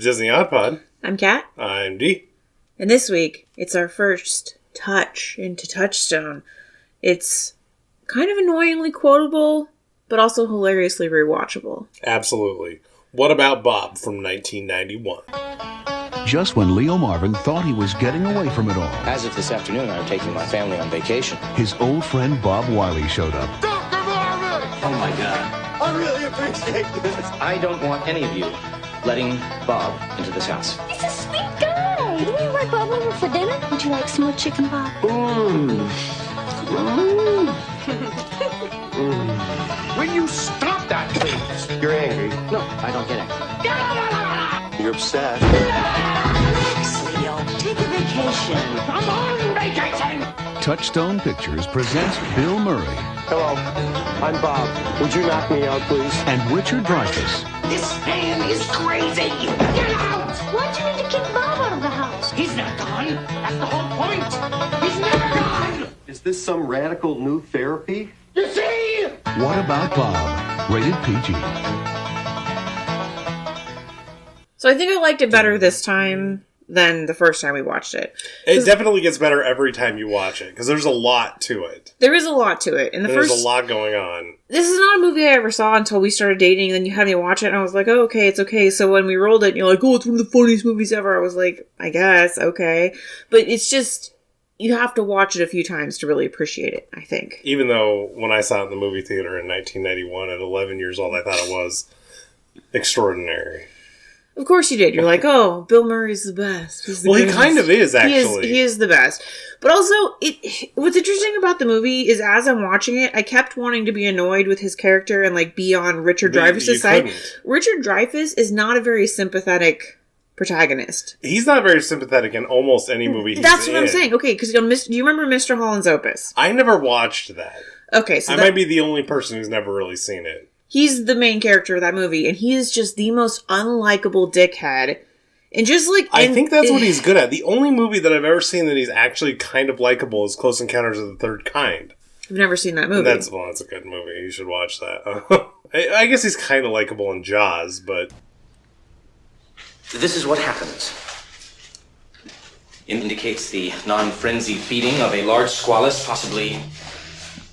Disney Odd Pod. I'm Kat. I'm Dee. And this week, it's our first touch into Touchstone. It's kind of annoyingly quotable, but also hilariously rewatchable. Absolutely. What About Bob from 1991? Just when Leo Marvin thought he was getting away from it all. As of this afternoon, I'm taking my family on vacation. His old friend Bob Wiley showed up. Dr. Marvin! Oh my God. I really appreciate this. I don't want any of you letting Bob into this house. He's a sweet guy. Didn't you invite Bob over for dinner? Would you like some more chicken, Bob? Will you stop that, please? You're angry. No, I don't get it. You're upset. Relax, Leo. Take a vacation. I'm on vacation! Touchstone Pictures presents Bill Murray Hello, I'm Bob. Would you knock me out, please? and Richard Dreyfuss. This man is crazy! Get out! Why'd you need to kick Bob out of the house? He's not gone. That's the whole point. He's never gone! Is this some radical new therapy? You see? What About Bob? Rated PG. So I think I liked it better this time than the first time we watched it. It definitely gets better every time you watch it, because there's a lot to it. There is a lot to it. And There's a lot going on. This is not a movie I ever saw until we started dating, and then you had me watch it, and I was like, oh, okay, it's okay. So when we rolled it, and you're like, oh, it's one of the funniest movies ever. I was like, I guess, okay. But it's just, you have to watch it a few times to really appreciate it, I think. Even though when I saw it in the movie theater in 1991 at 11 years old, I thought it was extraordinary. Of course you did. You're like, oh, Bill Murray's the best. He's the Well, he greatest. kind of is, actually. He is the best. But also, what's interesting about the movie is as I'm watching it, I kept wanting to be annoyed with his character and like be on Richard But Dreyfuss' you side. couldn't. Richard Dreyfuss is not a very sympathetic protagonist. He's not very sympathetic in almost any movie he's That's what I'm in. saying. Okay, because do you remember Mr. Holland's Opus? I never watched that. Okay, so I might be the only person who's never really seen it. he's the main character of that movie, and he is just the most unlikable dickhead. And just like... I think that's what he's good at. The only movie that I've ever seen that he's actually kind of likable is Close Encounters of the Third Kind. I've never seen that movie. That's a good movie. You should watch that. I guess he's kind of likable in Jaws, but... This is what happens. It indicates the non-frenzied feeding of a large squalus, possibly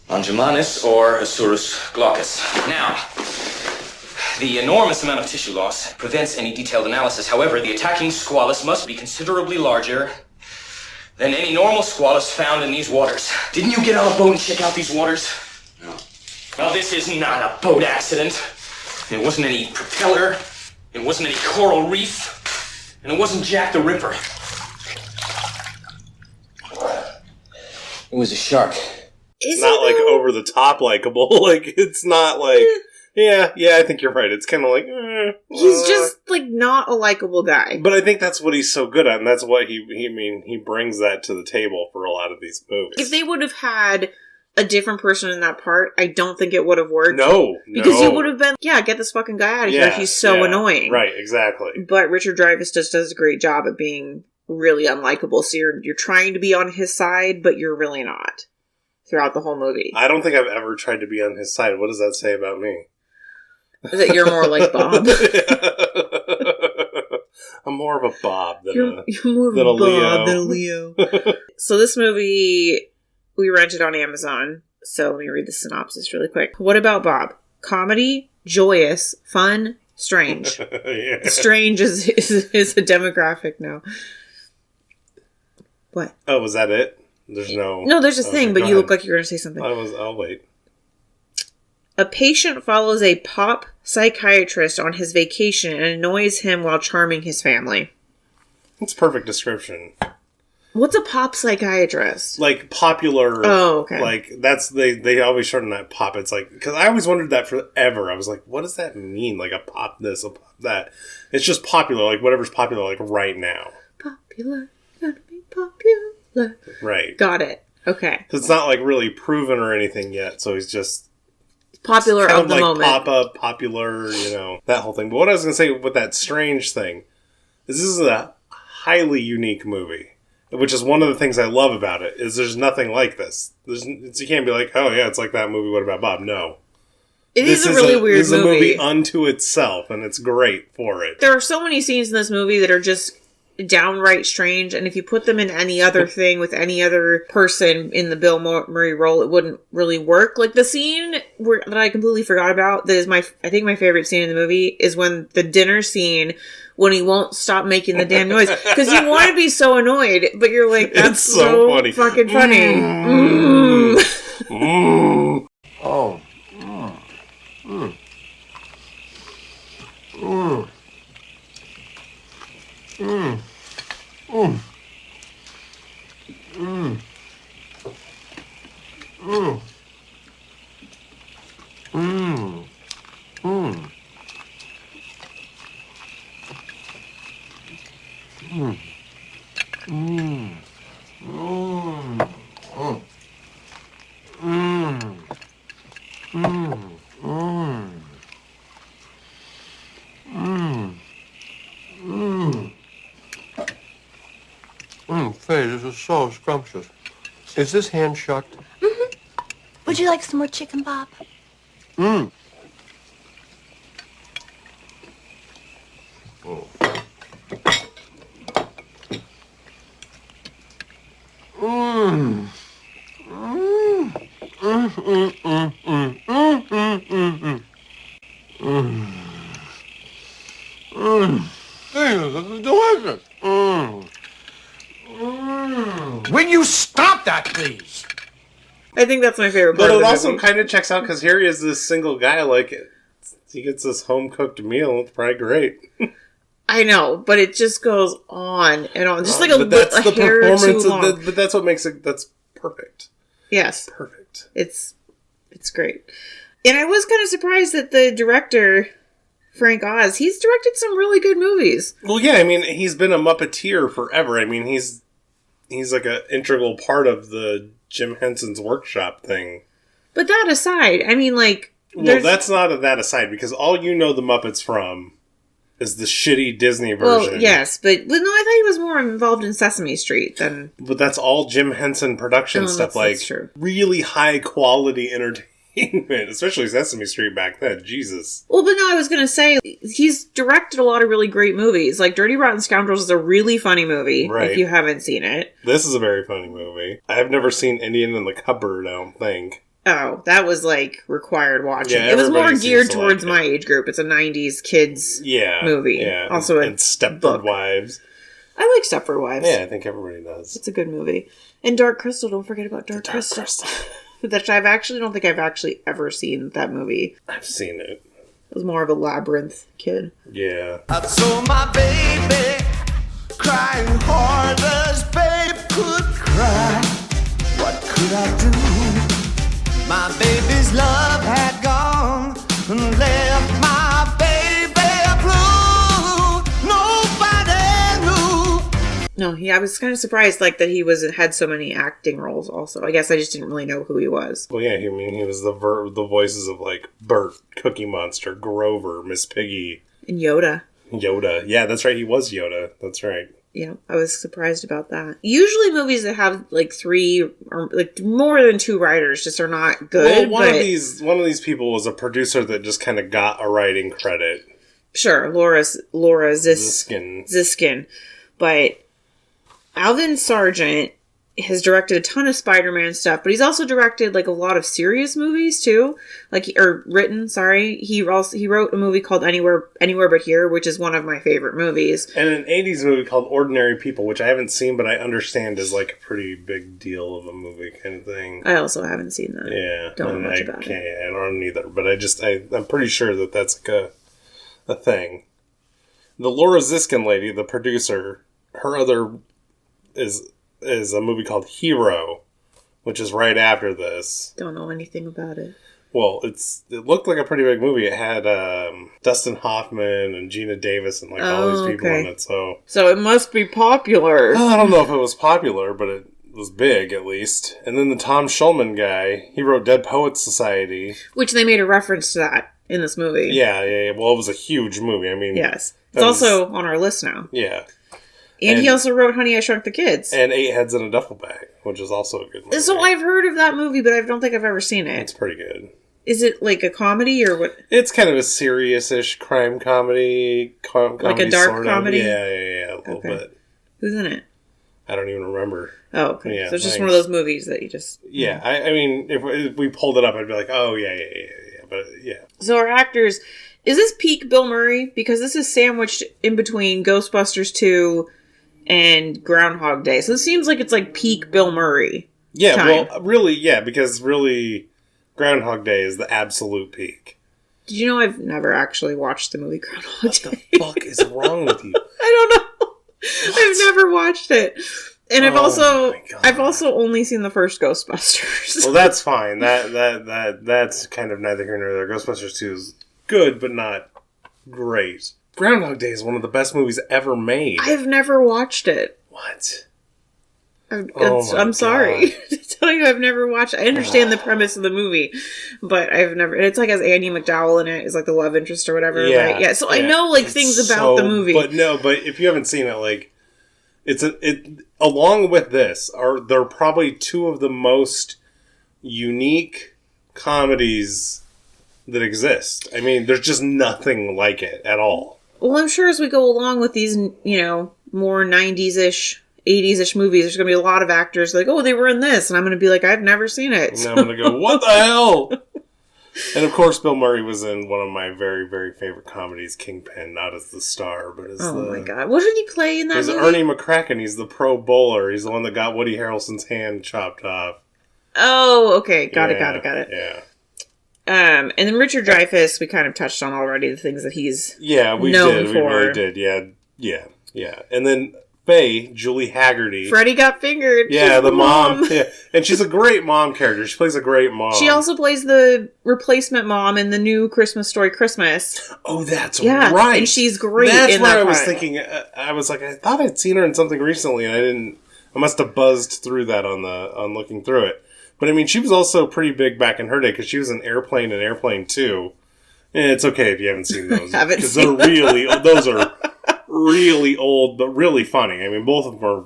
Longimanus or Asurus glaucus. Now, the enormous amount of tissue loss prevents any detailed analysis. However, the attacking squalus must be considerably larger than any normal squalus found in these waters. Didn't you get on a boat and check out these waters? No. Well, this is not a boat accident. It wasn't any propeller. It wasn't any coral reef. And it wasn't Jack the Ripper. It was a shark. Is not it, like though? over the top likable. Like, it's not like... Yeah, I think you're right. It's kind of like... He's just, like, not a likable guy. But I think that's what he's so good at, and that's what he brings that to the table for a lot of these movies. If they would have had a different person in that part, I don't think it would have worked. No. Because you would have been, get this fucking guy out of here. He's so annoying. Right, exactly. But Richard Dreyfuss just does a great job at being really unlikable. So you're trying to be on his side, but you're really not throughout the whole movie. I don't think I've ever tried to be on his side. What does that say about me? That you're more like Bob. I'm more of a Bob than You're more of than a a Leo. Bob than a Leo. So this movie, we rented on Amazon. So let me read the synopsis really quick. What about Bob? Comedy, joyous, fun, strange. Yeah. Strange is a demographic now. What? Oh, was that it? There's no... No, there's a thing, but go you look ahead. like you're going to say something. I'll wait. A patient follows a pop psychiatrist on his vacation and annoys him while charming his family. It's perfect description. What's a pop psychiatrist? Like, popular... Oh, okay. Like, that's... They always shorten that pop. It's like... Because I always wondered that forever. I was like, what does that mean? Like, a pop this, a pop that. It's just popular. Like, whatever's popular, like, right now. Popular, gotta be popular. Right. Got it. Okay. Because it's not, like, really proven or anything yet, so he's just... Popular kind of the like moment. pop-up, popular, that whole thing. But what I was going to say with that strange thing is this is a highly unique movie, which is one of the things I love about it, is there's nothing like this. You can't be like, oh yeah, it's like that movie, What About Bob? No. It is a really weird This is a movie unto itself, and it's great for it. There are so many scenes in this movie that are just downright strange, and if you put them in any other thing with any other person in the Bill Murray role, it wouldn't really work. Like the scene that I completely forgot about, that is I think my favorite scene in the movie, is when the dinner scene, when he won't stop making the damn noise. Because you want to be so annoyed, but you're like, that's so funny. Fucking funny. Oh. Faye, this is so scrumptious. Is this hand shucked? Would you like some more chicken, Bob? Delicious. Will you stop that, please? I think that's my favorite part But of it the also movie. kind of checks out because here he is, this single guy. Like, he gets this home cooked meal. It's probably great. I know, but it just goes on and on, just like But that's the hair too performance. long. But that's what makes it. That's perfect. Yes, Perfect. it's great. And I was kind of surprised that the director, Frank Oz, he's directed some really good movies. Well, yeah. I mean, he's been a Muppeteer forever. I mean, he's like an integral part of the Jim Henson's Workshop thing. But that aside, I mean, like, Well, that's not that aside, because all you know the Muppets from is the shitty Disney version. Well, yes, but no, I thought he was more involved in Sesame Street than. But that's all Jim Henson production stuff, that's true. Really high quality entertainment, especially Sesame Street back then. Jesus. Well, but no, I was gonna say he's directed a lot of really great movies. Like Dirty Rotten Scoundrels is a really funny movie. Right. If you haven't seen it. This is a very funny movie. I've never seen Indian in the Cupboard, I don't think. Oh, that was like required watching. Yeah, it was more everybody geared seems to towards like my age group. It's a 90s kids movie. Yeah. Also and a Stepford book. Wives. I like Stepford Wives. Yeah, I think everybody does. It's a good movie. And Dark Crystal, don't forget about Dark Crystal. That I don't think I've actually ever seen that movie. I've seen it. I was more of a Labyrinth kid. Yeah. I saw my baby crying hard as babe could cry. What could I do? My baby's love had gone and left my baby blue. Nobody knew. No, I was kind of surprised like that he had so many acting roles also. I guess I just didn't really know who he was. Well, yeah, he was the voices of, like, Bert, Cookie Monster, Grover, Miss Piggy. And Yoda. Yeah, that's right, he was Yoda. That's right. Yeah, I was surprised about that. Usually movies that have like 3 or like more than 2 writers just are not good. Well, one of these people was a producer that just kind of got a writing credit. Sure, Laura Ziskin. But Alvin Sargent has directed a ton of Spider-Man stuff, but he's also directed like a lot of serious movies too. He wrote a movie called Anywhere But Here, which is one of my favorite movies. And an 80s movie called Ordinary People, which I haven't seen, but I understand is like a pretty big deal of a movie kind of thing. I also haven't seen that. Yeah. Don't know much about it. I don't either, but I'm pretty sure that that's like a thing. The Laura Ziskin lady, the producer, her other is a movie called Hero, which is right after this. Don't know anything about it. Well, it looked like a pretty big movie. It had Dustin Hoffman and Gina Davis and all these people in it. So it must be popular. I don't know if it was popular, but it was big at least. And then the Tom Schulman guy, he wrote Dead Poets Society, Which they made a reference to that in this movie. Yeah. Well, it was a huge movie. I mean, yes, it's also on our list now. Yeah. And he also wrote Honey, I Shrunk the Kids. And 8 Heads in a Duffel Bag, which is also a good movie. So I've heard of that movie, but I don't think I've ever seen it. It's pretty good. Is it like a comedy or what? It's kind of a serious-ish crime comedy. Like a dark sort of. comedy? Yeah, a little bit. Who's in it? I don't even remember. Oh, okay. Yeah, so it's just thanks. one of those movies that you just... Yeah, I mean, if we pulled it up, I'd be like, oh, yeah. But, yeah. So our actors... Is this peak Bill Murray? Because this is sandwiched in between Ghostbusters 2 and Groundhog Day. So it seems like it's like peak Bill Murray. Yeah, time. well, really, yeah, because really, Groundhog Day is the absolute peak. Did you know I've never actually watched the movie Groundhog What Day? the fuck is wrong with you? I don't know. I've never watched it. And I've my God. also only seen the first Ghostbusters. Well, that's fine. That's kind of neither here nor there. Ghostbusters 2 is good, but not great. Groundhog Day is one of the best movies ever made. I've never watched it. What? I'm sorry to tell you I've never watched it. I understand the premise of the movie, but I've never... And it's like has Andy McDowell in it, is like the love interest or whatever. Yeah, right? Yeah, so I know like It's things about the movie. But if you haven't seen it, like, along with this, they're probably two of the most unique comedies that exist. I mean, there's just nothing like it at all. Well, I'm sure as we go along with these, more 90s-ish, 80s-ish movies, there's going to be a lot of actors like, oh, they were in this. And I'm going to be like, I've never seen it. And I'm going to go, what the hell? And of course, Bill Murray was in one of my very, very favorite comedies, Kingpin, not as the star, but as my God. What did he play in that There's movie? Ernie McCracken. He's the pro bowler. He's the one that got Woody Harrelson's hand chopped off. Oh, okay. Got it. Yeah. And then Richard Dreyfuss, we kind of touched on already the things that he's known We really did. Yeah. And then Faye, Julie Haggerty. Freddie got fingered. Yeah, She's the mom. Yeah. And she's a great mom character. She plays a great mom. She also plays the replacement mom in the new Christmas Story Christmas. Oh, that's yeah, right. And she's great. That's in where that I was part. thinking. I was like, I thought I'd seen her in something recently, and I didn't. I must have buzzed through that on looking through it. But I mean, she was also pretty big back in her day because she was in Airplane and Airplane 2. And it's okay if you haven't seen those because those are really old but really funny. I mean, both of them are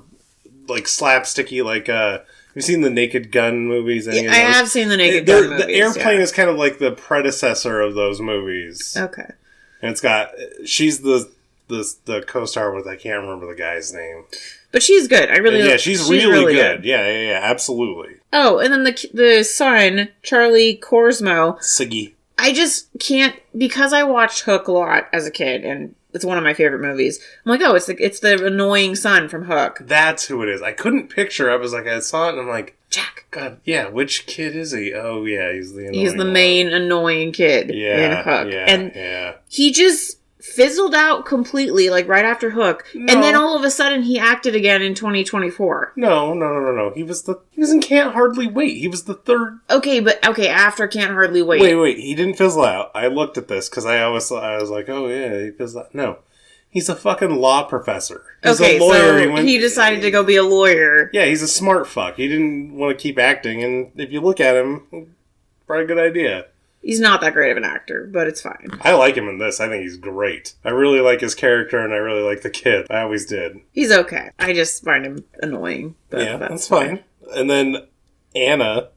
like slapsticky. Like, have you seen the Naked Gun movies? I have seen the Naked Gun movies. The Airplane is kind of like the predecessor of those movies. Okay. And she's the co-star with, I can't remember the guy's name. But she's good. She's really good. Yeah, absolutely. Oh, and then the son, Charlie Korsmo. Siggy. I just can't, because I watched Hook a lot as a kid, and it's one of my favorite movies. I'm like, oh, it's the annoying son from Hook. That's who it is. I couldn't picture. I saw it, and I'm like, Jack. God, yeah, which kid is he? Oh, yeah, he's the annoying He's the main annoying kid in Hook. Yeah. He just fizzled out completely, like right after Hook, and then all of a sudden he acted again in 2024. No. He was in Can't Hardly Wait. He was the third. Okay, after Can't Hardly Wait. Wait. He didn't fizzle out. I looked at this because I was like, oh yeah, he fizzled out. No, he's a fucking law professor. He's a lawyer. So he decided to go be a lawyer. Yeah, he's a smart fuck. He didn't want to keep acting, and if you look at him, probably a good idea. He's not that great of an actor, but it's fine. I like him in this. I think he's great. I really like his character, and I really like the kid. I always did. He's okay. I just find him annoying. But yeah, that's fine. And then Anna,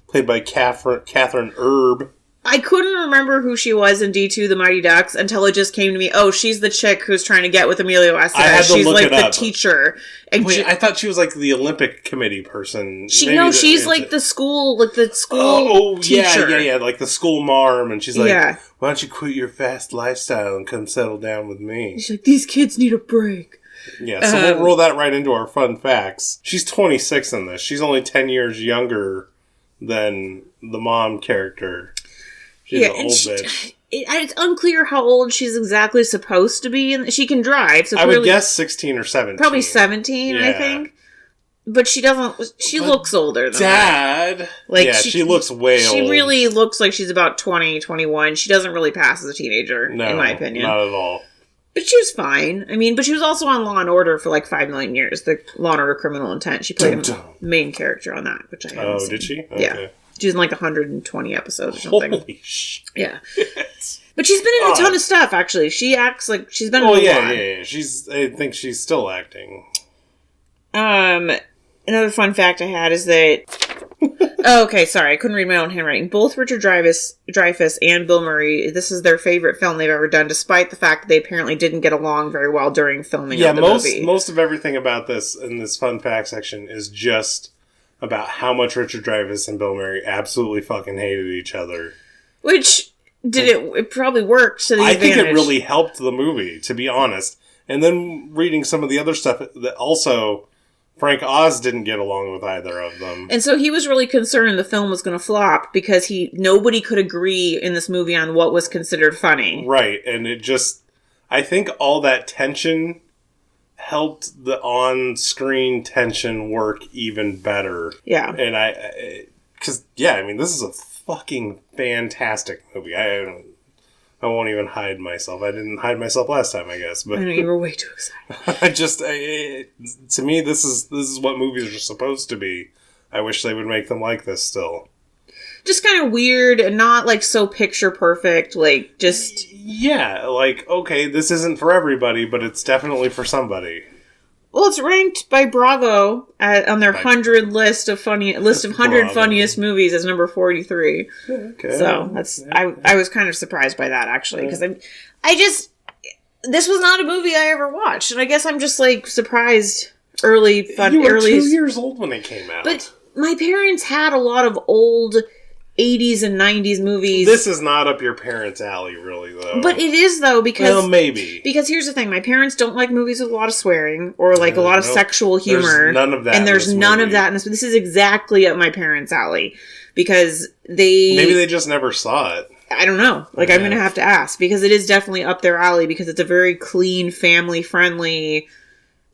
played by Catherine Erb. I couldn't remember who she was in D2 The Mighty Ducks until it just came to me. Oh, she's the chick who's trying to get with Emilio Estevez. She's like the teacher. And wait, I thought she was like the Olympic committee person. She's like the school teacher. Yeah, like the school marm, and she's like, yeah. Why don't you quit your fast lifestyle and come settle down with me? She's like, these kids need a break. Yeah, so we'll roll that right into our fun facts. She's 26 in this. She's only 10 years younger than the mom character. She's an old bitch. It's unclear how old she's exactly supposed to be. And she can drive. So I would guess 16 or 17. Probably 17, I think. But she doesn't... She looks older than Dad! that. Like, she looks way old. She really looks like she's about 20, 21. She doesn't really pass as a teenager, in my opinion. Not at all. But she was fine. I mean, but she was also on Law & Order for like 5 million years. The Law & Order Criminal Intent. She played a main character on that, which I haven't seen. Did she? Okay. Yeah. She was in like 120 episodes or something. Holy shit. Yeah. But she's been in a ton of stuff, actually. She acts like she's been in a lot. Yeah. I think she's still acting. Another fun fact I had is that Oh, okay, sorry, I couldn't read my own handwriting. Both Richard Dreyfuss and Bill Murray, this is their favorite film they've ever done, despite the fact that they apparently didn't get along very well during filming of the movie. Most of everything about this in this fun fact section is just about how much Richard Dreyfuss and Bill Murray absolutely fucking hated each other. Which, it probably worked to the advantage. I think it really helped the movie, to be honest. And then reading some of the other stuff that also... Frank Oz didn't get along with either of them. And so he was really concerned the film was going to flop because nobody could agree in this movie on what was considered funny. Right, and it just... I think all that tension helped the on-screen tension work even better. Yeah. And because, I mean, this is a fucking fantastic movie. I won't even hide myself. I didn't hide myself last time, I guess. But I know, you were way too excited. To me, this is what movies are supposed to be. I wish they would make them like this still. Just kind of weird and not, like, so picture perfect. Like, just... Yeah, like, okay, this isn't for everybody, but it's definitely for somebody. Well, it's ranked by Bravo on their 100 list of 100 funniest movies as number 43. Okay. So that's I was kind of surprised by that actually because this was not a movie I ever watched, and I guess I'm just like surprised. You were 2 years old when it came out, but my parents had a lot of old 80s and 90s movies. This is not up your parents' alley, really, though. But it is, though, because... Well, maybe. Because here's the thing. My parents don't like movies with a lot of swearing or, like, a lot of sexual humor. There's none of that and there's none of that in this. This is exactly up my parents' alley. Because they... Maybe they just never saw it. I don't know. Like, I'm going to have to ask. Because it is definitely up their alley. Because it's a very clean, family-friendly,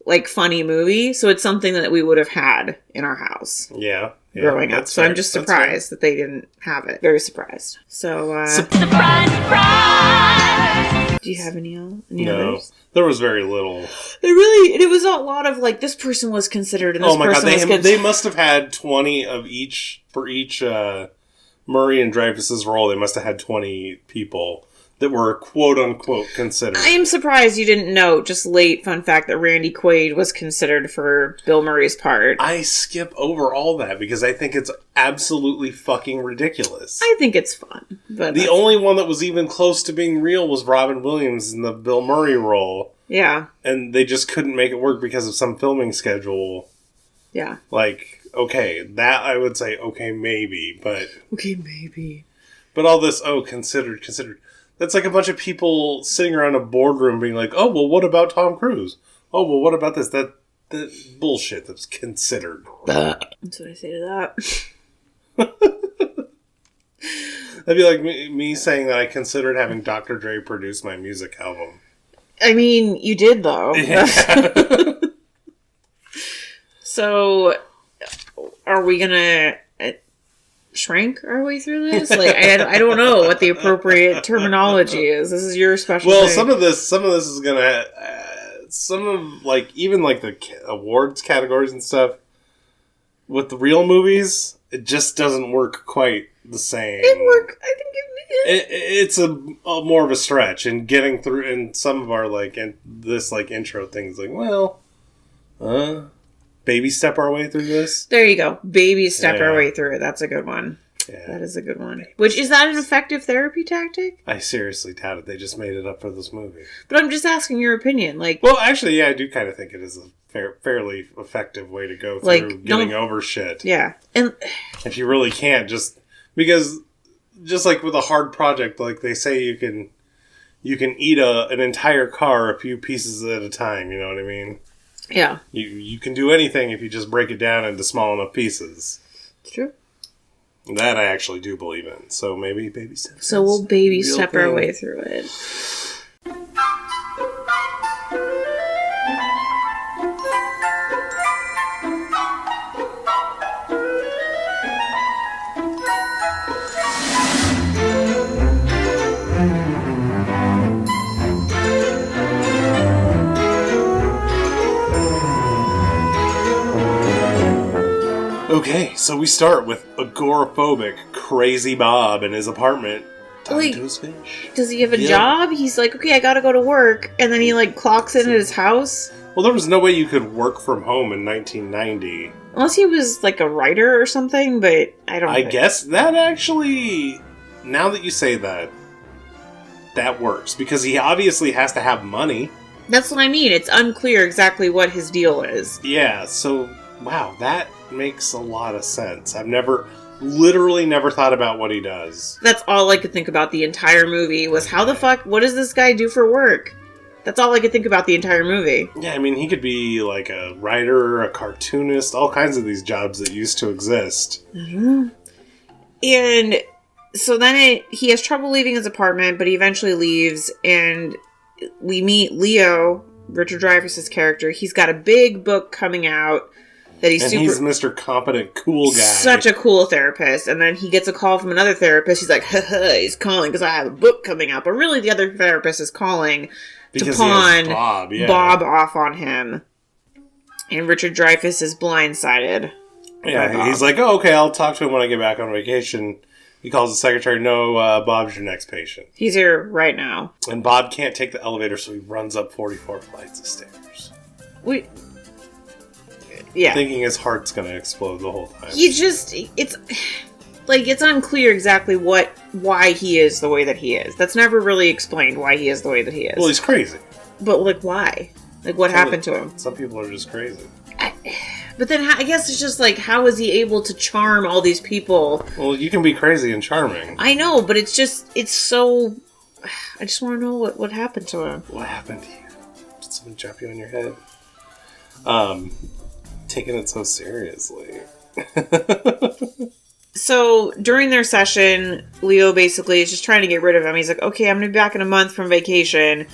like, funny movie. So it's something that we would have had in our house. Yeah. Growing up. So I'm just surprised that they didn't have it. Very surprised. So, Surprise, surprise! Do you have any No. others? There was very little. It was a lot of, like, this person was considered, and this person was considered. They must have had 20 of each, for each Murray and Dreyfuss's role, they must have had 20 people that were quote-unquote considered. I am surprised you didn't know, just late fun fact, that Randy Quaid was considered for Bill Murray's part. I skip over all that because I think it's absolutely fucking ridiculous. I think it's fun. But the only one that was even close to being real was Robin Williams in the Bill Murray role. Yeah. And they just couldn't make it work because of some filming schedule. Yeah. Like, okay, that I would say, okay, maybe, but... Okay, maybe. But all this, considered... That's like a bunch of people sitting around a boardroom being like, oh, well, what about Tom Cruise? Oh, well, what about this? That bullshit that's considered. That's what I say to that. That'd be like me saying that I considered having Dr. Dre produce my music album. I mean, you did, though. Yeah. So, are we gonna... shrink our way through this? Like, I don't know what the appropriate terminology is. This is your special Well, thing. some of this is gonna some of like even like the awards categories and stuff with the real movies, it just doesn't work quite the same. I think it's a more of a stretch in getting through in some of our like this like intro things like, well, baby step our way through this. There you go. Baby step our way through it. That's a good one. Yeah. That is a good one. Which, is that an effective therapy tactic? I seriously doubt it. They just made it up for this movie. But I'm just asking your opinion. Like, well, actually, yeah, I do kind of think it is a fairly effective way to go through like, getting over shit. Yeah. And if you really can't, because just like with a hard project, like they say you can eat an entire car a few pieces at a time, you know what I mean? Yeah. You can do anything if you just break it down into small enough pieces. It's true. That I actually do believe in. So maybe baby steps. So we'll baby step our way through it. Okay, so we start with agoraphobic Crazy Bob in his apartment. Talking to his fish. Does he have a job? He's like, okay, I gotta go to work. And then he, like, clocks in at his house. Well, there was no way you could work from home in 1990. Unless he was like a writer or something, but I don't I think. guess that actually, now that you say that, that works. Because he obviously has to have money. That's what I mean. It's unclear exactly what his deal is. Yeah, so, wow, that makes a lot of sense. I've literally never thought about what he does. That's all I could think about the entire movie was how the fuck, what does this guy do for work? That's all I could think about the entire movie. Yeah, I mean, he could be like a writer, a cartoonist, all kinds of these jobs that used to exist. Mm-hmm. And so then he has trouble leaving his apartment, but he eventually leaves, and we meet Leo, Richard Dreyfuss's character. He's got a big book coming out that he's He's Mr. Competent, cool guy. Such a cool therapist. And then he gets a call from another therapist. He's like, he's calling because I have a book coming out. But really, the other therapist is calling because to pawn Bob off on him. And Richard Dreyfuss is blindsided. Yeah, he's like, oh, okay, I'll talk to him when I get back on vacation. He calls the secretary, no, Bob's your next patient. He's here right now. And Bob can't take the elevator, so he runs up 44 flights of stairs. Yeah. Thinking his heart's going to explode the whole time. It's unclear exactly why he is the way that he is. That's never really explained why he is the way that he is. Well, he's crazy. But, why? What happened to him? Some people are just crazy. But then I guess it's just how is he able to charm all these people? Well, you can be crazy and charming. I know, but it's so... I just want to know what happened to him. What happened to you? Did someone drop you on your head? Taking it so seriously. So, during their session, Leo basically is just trying to get rid of him. He's like, okay, I'm going to be back in a month from vacation.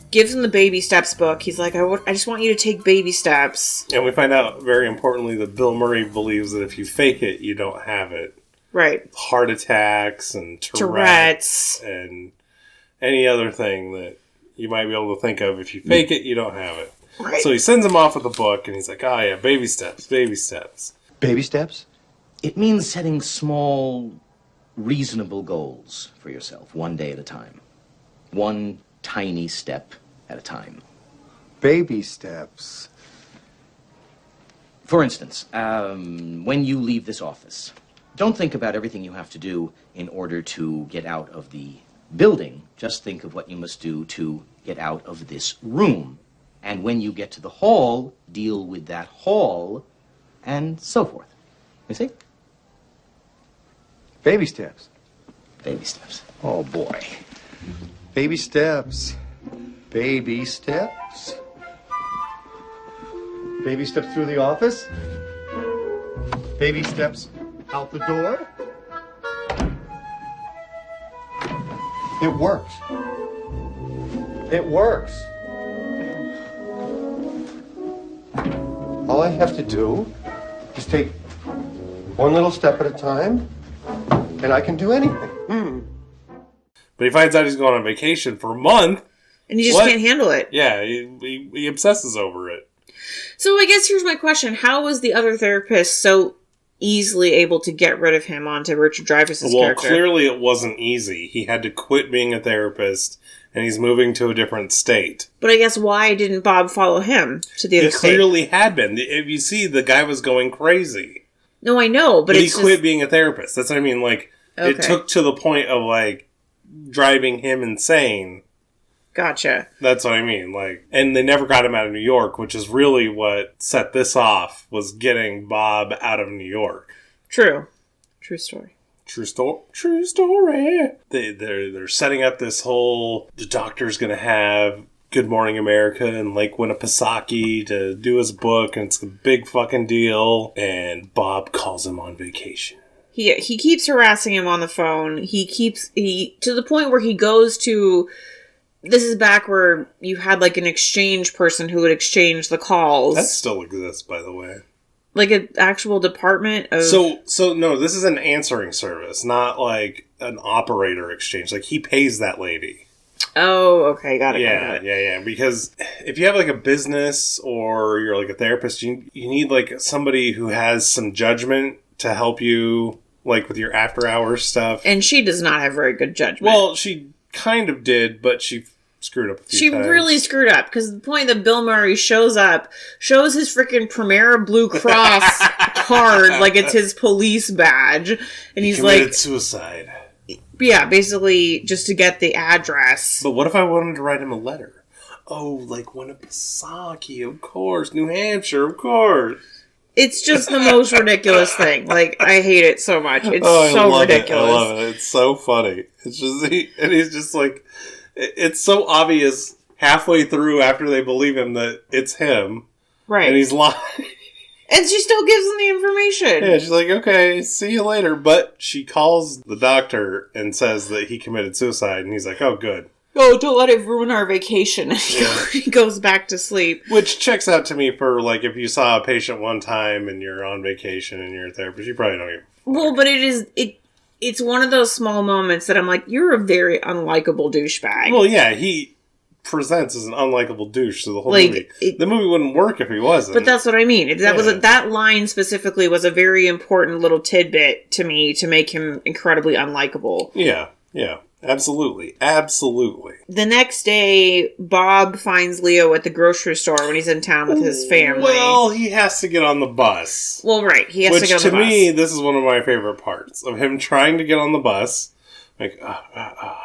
Gives him the baby steps book. He's like, I just want you to take baby steps. And we find out, very importantly, that Bill Murray believes that if you fake it, you don't have it. Right. Heart attacks and Tourette's and any other thing that you might be able to think of. If you fake it, you don't have it. Right. So he sends him off with a book, and he's like, oh yeah, baby steps, baby steps. Baby steps? It means setting small, reasonable goals for yourself, one day at a time. One tiny step at a time. Baby steps. For instance, when you leave this office, don't think about everything you have to do in order to get out of the building. Just think of what you must do to get out of this room. And when you get to the hall, deal with that hall, and so forth. You see? Baby steps. Baby steps. Oh, boy. Baby steps. Baby steps. Baby steps through the office. Baby steps out the door. It works. It works. All I have to do is take one little step at a time, and I can do anything. But he finds out he's going on vacation for a month. And he just can't handle it. Yeah, he obsesses over it. So I guess here's my question. How was the other therapist so easily able to get rid of him onto Richard Dreyfuss's character? Well, clearly it wasn't easy. He had to quit being a therapist, and he's moving to a different state. But I guess why didn't Bob follow him to the other state? It clearly had been. If you see, the guy was going crazy. No, I know, but he quit being a therapist. That's what I mean. Okay. It took to the point of, driving him insane. Gotcha. That's what I mean. And they never got him out of New York, which is really what set this off, was getting Bob out of New York. True. True story. True story. They're setting up this whole, the doctor's going to have Good Morning America in Lake Winnipesaukee to do his book, and it's a big fucking deal. And Bob calls him on vacation. He keeps harassing him on the phone. He to the point where he goes to... This is back where you had an exchange person who would exchange the calls. That still exists, by the way. Like an actual department of... So no, this is an answering service, not an operator exchange. He pays that lady. Oh, okay, got it. Yeah. Because if you have a business or you're a therapist, you need somebody who has some judgment to help you with your after hours stuff. And she does not have very good judgment. Well, she kind of did, but she screwed up a few She times. really screwed up, because the point that Bill Murray shows up, shows his freaking Primera Blue Cross card like it's his police badge, and he's committed like, suicide. yeah, basically just to get the address. But what if I wanted to write him a letter? Oh, like Winnipesaukee, of course. New Hampshire, of course. It's just the most ridiculous thing. Like, I hate it so much. It's I so love ridiculous. It. I love it. It's so funny. It's just, he's just like, it's so obvious halfway through after they believe him that it's him. Right. And he's lying. And she still gives them the information. Yeah, she's like, okay, see you later. But she calls the doctor and says that he committed suicide. And he's like, oh, good. Oh, don't let it ruin our vacation. He goes back to sleep. Which checks out to me for, like, if you saw a patient one time and you're on vacation and you're a therapist, you probably don't even... Well, but it's one of those small moments that I'm like, you're a very unlikable douchebag. Well, yeah, he presents as an unlikable douche to the whole Like, movie. The movie wouldn't work if he wasn't. But that's what I mean. That line specifically was a very important little tidbit to me to make him incredibly unlikable. Yeah, yeah. Absolutely. Absolutely. The next day, Bob finds Leo at the grocery store when he's in town with his family. Well, he has to get on the bus. Well, right. He has to get on the bus. Which, to me, this is one of my favorite parts of him trying to get on the bus. Like,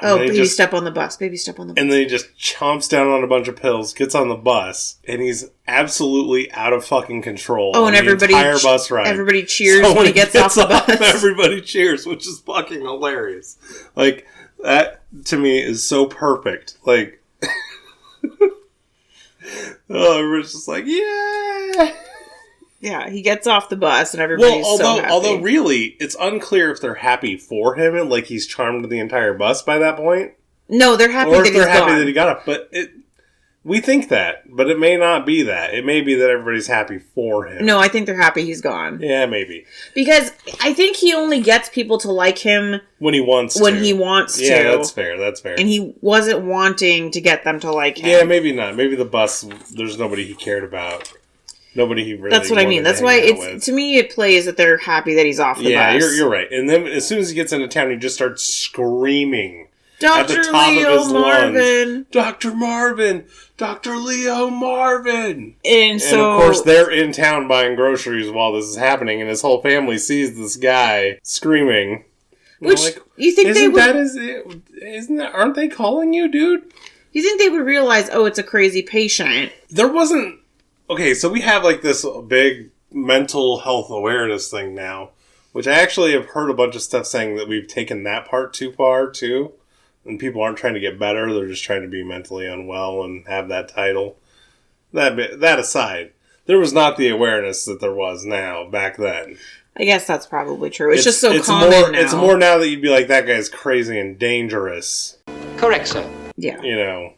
baby, step on the bus. Baby, step on the bus. And then he just chomps down on a bunch of pills, gets on the bus, and he's absolutely out of fucking control. Oh, and everybody, entire bus ride. Everybody cheers when he gets off the bus. Everybody cheers, which is fucking hilarious. Like, that, to me, is so perfect. Like, everyone's just like, yeah! Yeah, he gets off the bus and everybody's so happy. Although really, it's unclear if they're happy for him and like he's charmed the entire bus by that point. No, they're happy or that if they're he's happy gone. that he got up. But we think that, but it may not be that. It may be that everybody's happy for him. No, I think they're happy he's gone. Yeah, maybe. Because I think he only gets people to like him when he wants to. Yeah, that's fair. That's fair. And he wasn't wanting to get them to like him. Yeah, maybe not. Maybe the bus, there's nobody he cared about. Nobody he really That's what I mean. That's why to me it plays that they're happy that he's off the bus. Yeah, you're right. And then as soon as he gets into town, he just starts screaming at the Dr. top Leo of his Marvin. lungs. Dr. Marvin! Dr. Leo Marvin! And of course they're in town buying groceries while this is happening, and his whole family sees this guy screaming. Which, like, you think they would... Aren't they calling you, dude? You think they would realize, oh, it's a crazy patient. There wasn't... Okay, so we have like this big mental health awareness thing now, which I actually have heard a bunch of stuff saying that we've taken that part too far, too. And people aren't trying to get better, they're just trying to be mentally unwell and have that title. That aside, there was not the awareness that there was now, back then. I guess that's probably true. It's just so common now. It's more now that you'd be like, that guy's crazy and dangerous. Correct, sir. Yeah. You know,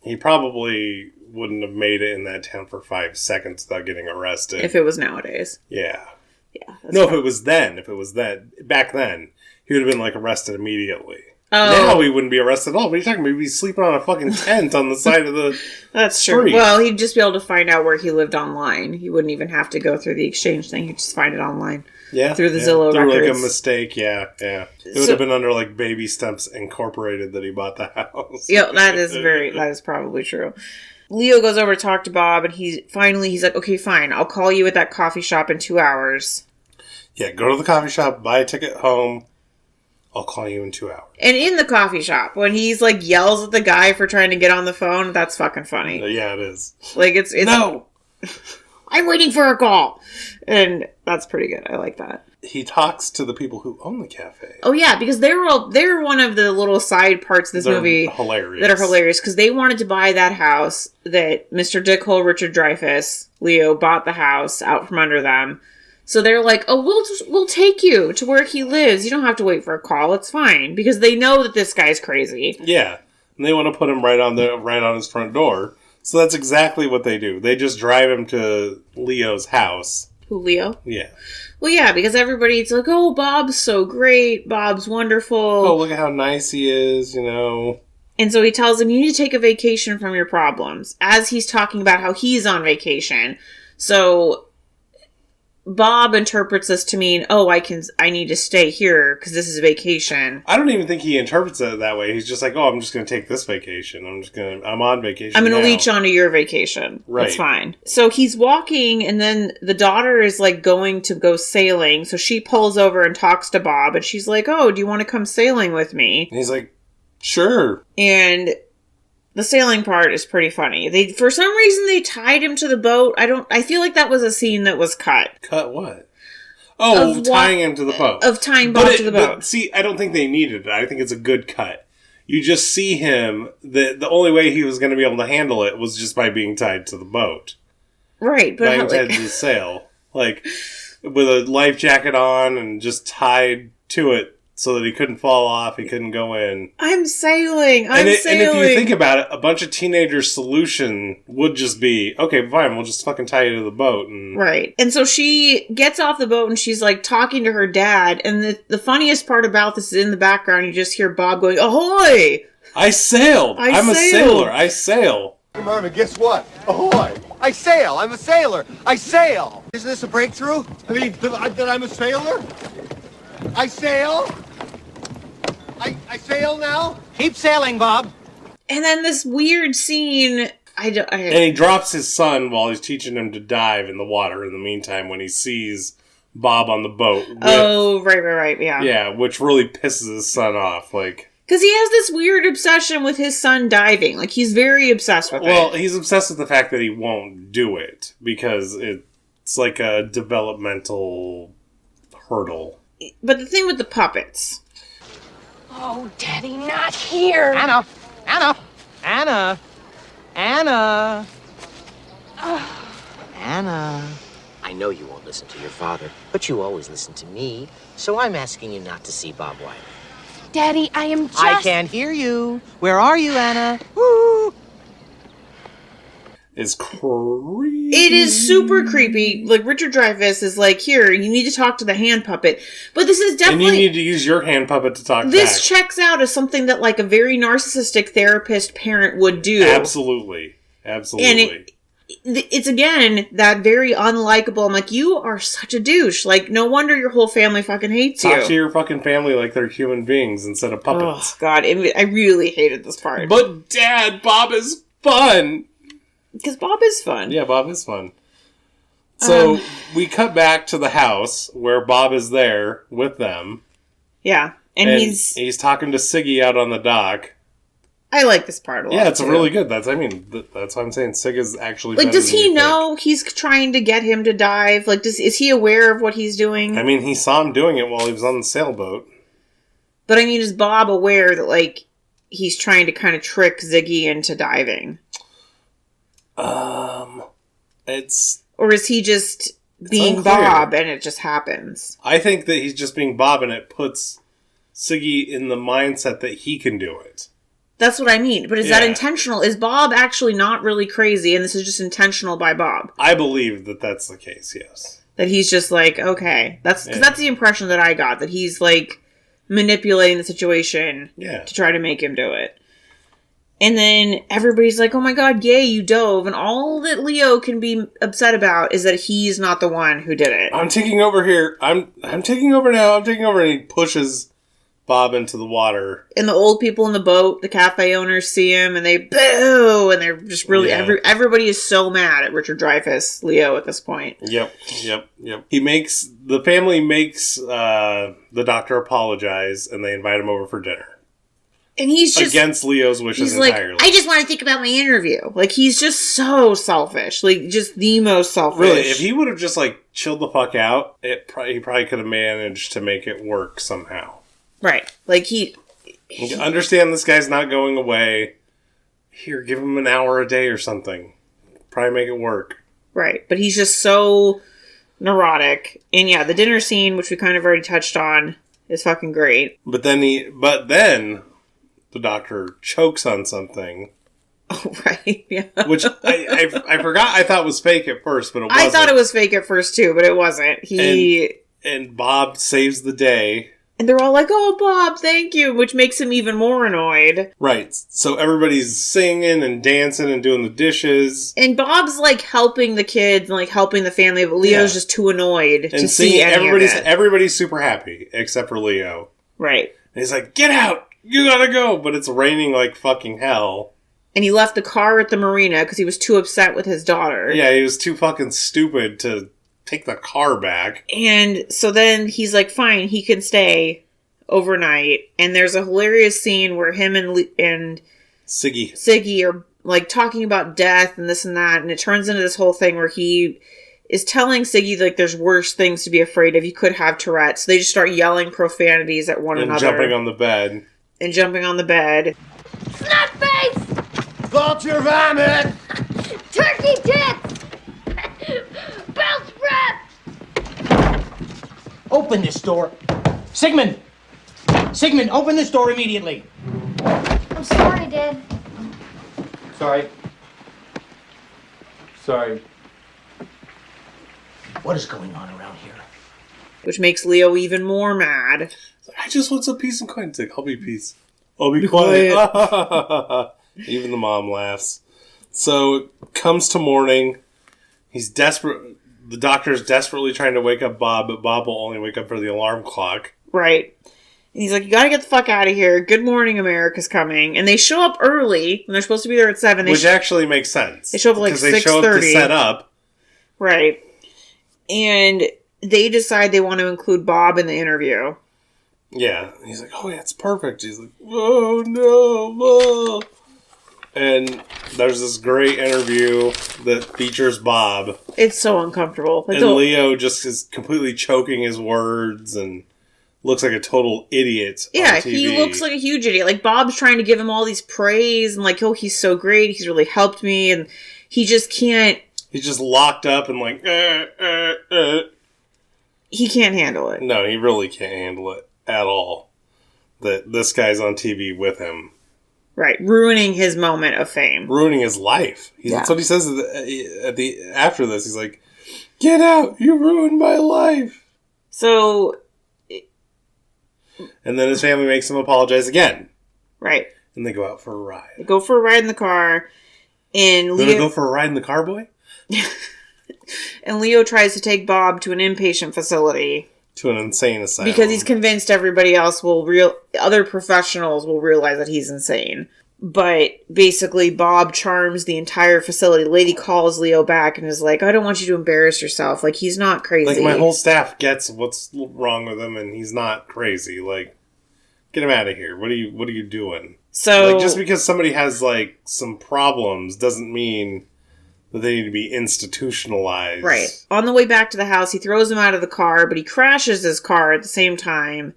he probably wouldn't have made it in that town for 5 seconds without getting arrested. If it was nowadays. Yeah. Yeah. No, if it was back then, he would have been like arrested immediately. Oh. Now he wouldn't be arrested at all. What are you talking about? He'd be sleeping on a fucking tent on the side of the That's street. true. Well, he'd just be able to find out where he lived online. He wouldn't even have to go through the exchange thing. He'd just find it online. Yeah. Through the Zillow through records. like a mistake, yeah. It would have been under like Baby Steps Incorporated that he bought the house. Yeah, that is probably true. Leo goes over to talk to Bob, and he's like, okay, fine, I'll call you at that coffee shop in 2 hours. Yeah, go to the coffee shop, buy a ticket home. I'll call you in 2 hours. And in the coffee shop, when he's like yells at the guy for trying to get on the phone, that's fucking funny. Yeah, it is. Like it's no. I'm waiting for a call, and that's pretty good. I like that. He talks to the people who own the cafe. Oh yeah, because they're one of the little side parts of this movie hilarious. that are hilarious because they wanted to buy that house that Mr. Dickhole, Richard Dreyfuss, Leo bought the house out from under them. So they're like, "Oh, we'll take you to where he lives. You don't have to wait for a call. It's fine," because they know that this guy's crazy. Yeah, and they want to put him right on his front door. So that's exactly what they do. They just drive him to Leo's house. Who, Leo? Yeah. Well, yeah, because everybody's like, "Oh, Bob's so great. Bob's wonderful. Oh, look at how nice he is," you know. And so he tells him, "You need to take a vacation from your problems," as he's talking about how he's on vacation. So Bob interprets this to mean, oh, I need to stay here because this is vacation. I don't even think he interprets it that way. He's just like, oh, I'm just going to take this vacation. I'm on vacation. I'm going to now. leech onto your vacation. Right. That's fine. So he's walking, and then the daughter is like going to go sailing. So she pulls over and talks to Bob, and she's like, oh, do you want to come sailing with me? And he's like, sure. And the sailing part is pretty funny. For some reason, they tied him to the boat. I feel like that was a scene that was cut. Cut what? Oh, tying him to the boat. Of tying Bob to the boat. But see, I don't think they needed it. I think it's a good cut. You just see him, the only way he was going to be able to handle it was just by being tied to the boat. Right. But being tied to the sail. Like, with a life jacket on and just tied to it so that he couldn't fall off, he couldn't go in. I'm sailing. And if you think about it, a bunch of teenagers' solution would just be, okay, fine, we'll just fucking tie you to the boat. Right. And so she gets off the boat and she's like talking to her dad. And the funniest part about this is in the background, you just hear Bob going, ahoy! I sailed! I'm a sailor. I sail. Marvin, guess what? Ahoy! I sail! I'm a sailor! I sail! Isn't this a breakthrough? I mean, that I'm a sailor? I sail? I sail now? Keep sailing, Bob. And then this weird scene... And he drops his son while he's teaching him to dive in the water in the meantime when he sees Bob on the boat. Right, yeah. Yeah, which really pisses his son off, like... Because he has this weird obsession with his son diving. Like, he's very obsessed with it. Well, he's obsessed with the fact that he won't do it because it's like a developmental hurdle. But the thing with the puppets... Oh, Daddy, not here. Anna! Anna! I know you won't listen to your father, but you always listen to me, so I'm asking you not to see Bob Wiley. Daddy, I am just... I can't hear you. Where are you, Anna? Woo! It's creepy. It is super creepy. Like, Richard Dreyfuss is like, here, you need to talk to the hand puppet. But this is definitely... And you need to use your hand puppet to talk This back. checks out as something that, like, a very narcissistic therapist parent would do. Absolutely. And it's, again, that very unlikable... I'm like, you are such a douche. Like, no wonder your whole family fucking hates you. Talk to your fucking family like they're human beings instead of puppets. Oh, God. I really hated this part. But, Dad, Bob is fun! Because Bob is fun. Yeah, Bob is fun. So, we cut back to the house where Bob is there with them. Yeah. And he's talking to Siggy out on the dock. I like this part a lot. Yeah, it's too. really good. That's why I'm saying Siggy's actually like, better does than he you know think. he's trying to get him to dive? Like, is he aware of what he's doing? I mean, he saw him doing it while he was on the sailboat. But I mean, is Bob aware that, like, he's trying to kind of trick Ziggy into diving? It's... Or is he just being unclear. Bob and it just happens? I think that he's just being Bob and it puts Siggy in the mindset that he can do it. That's what I mean. But is that intentional? Is Bob actually not really crazy and this is just intentional by Bob? I believe that that's the case, yes. That he's just like, okay. That's the impression that I got. That he's, like, manipulating the situation to try to make him do it. And then everybody's like, oh my god, yay, you dove. And all that Leo can be upset about is that he's not the one who did it. I'm taking over here. I'm taking over now. I'm taking over. And he pushes Bob into the water. And the old people in the boat, the cafe owners see him and they boo. And they're just really, everybody is so mad at Richard Dreyfuss, Leo, at this point. Yep. The family makes the doctor apologize and they invite him over for dinner. And he's just... Against Leo's wishes entirely. Like, I just want to think about my interview. Like, he's just so selfish. Like, just the most selfish. Really, if he would have just, like, chilled the fuck out, he probably could have managed to make it work somehow. Right. Like, You understand this guy's not going away. Here, give him an hour a day or something. Probably make it work. Right. But he's just so neurotic. And yeah, the dinner scene, which we kind of already touched on, is fucking great. But then the doctor chokes on something. Oh, right. Yeah. Which I forgot. I thought was fake at first, but it wasn't. I thought it was fake at first too, but it wasn't. And Bob saves the day And they're all like, oh, Bob, thank you, which makes him even more annoyed. Right. So everybody's singing and dancing and doing the dishes. And Bob's, like, helping the kids and, like, helping the family, but Leo's just too annoyed to see any of it. Everybody's super happy, except for Leo. Right. And he's like, get out! You gotta go! But it's raining like fucking hell. And he left the car at the marina because he was too upset with his daughter. Yeah, he was too fucking stupid to take the car back. And so then he's like, fine, he can stay overnight. And there's a hilarious scene where him and Siggy are like talking about death and this and that. And it turns into this whole thing where he is telling Siggy like there's worse things to be afraid of. You could have Tourette's. So they just start yelling profanities at one another. And jumping on the bed. Snotface! Vulture vomit! Turkey tits! Belt breath! Open this door. Sigmund! Sigmund, open this door immediately. I'm sorry, Dad. Sorry. What is going on around here? Which makes Leo even more mad. I just want some peace and quiet. It's like, I'll be peace. I'll be quiet. Even the mom laughs. So it comes to morning. He's desperate. The doctor's desperately trying to wake up Bob, but Bob will only wake up for the alarm clock. Right. And he's like, you gotta get the fuck out of here. Good morning, America's coming. And they show up early when they're supposed to be there at 7. Which actually makes sense. They show up at like 6:30. Because they show up to set up. Right. And they decide they want to include Bob in the interview. Yeah. He's like, oh yeah, it's perfect. He's like, oh no, Mom. And there's this great interview that features Bob. It's so uncomfortable. And Leo just is completely choking his words and looks like a total idiot. Yeah, on TV. he looks like a huge idiot. Like, Bob's trying to give him all these praise and like, oh, he's so great. He's really helped me. And he just can't. He's just locked up and like, He can't handle it. No, he really can't handle it at all. That this guy's on TV with him. Right, ruining his moment of fame. Ruining his life. That's what he says after this. He's like, get out! You ruined my life! So... And then his family makes him apologize again. Right. And they go out for a ride. They go for a ride in the car, and Leo... They go for a ride in the car, boy? And Leo tries to take Bob to an inpatient facility. To an insane asylum. Because he's convinced everybody else other professionals will realize that he's insane. But basically, Bob charms the entire facility. The lady calls Leo back and is like, I don't want you to embarrass yourself. Like, he's not crazy. Like, my whole staff gets what's wrong with him, and he's not crazy. Like, get him out of here. What are you doing? So, like, just because somebody has, like, some problems doesn't mean that they need to be institutionalized. Right. On the way back to the house, he throws him out of the car, but he crashes his car at the same time.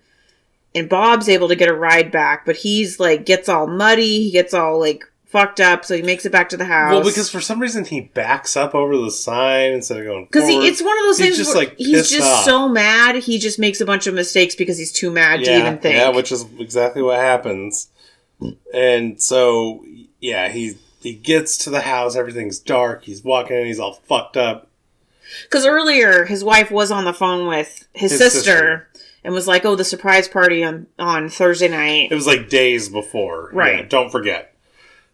And Bob's able to get a ride back, but he's like, gets all muddy, he gets all like fucked up, so he makes it back to the house. Well, because for some reason he backs up over the sign instead of going forward. Because it's one of those things just, where like, he's just off. so mad, he just makes a bunch of mistakes because he's too mad to even think. Yeah, which is exactly what happens. And so, yeah, he gets to the house, everything's dark, he's walking in, he's all fucked up. Because earlier, his wife was on the phone with his sister and was like, oh, the surprise party on Thursday night. It was like days before. Right. Yeah, don't forget.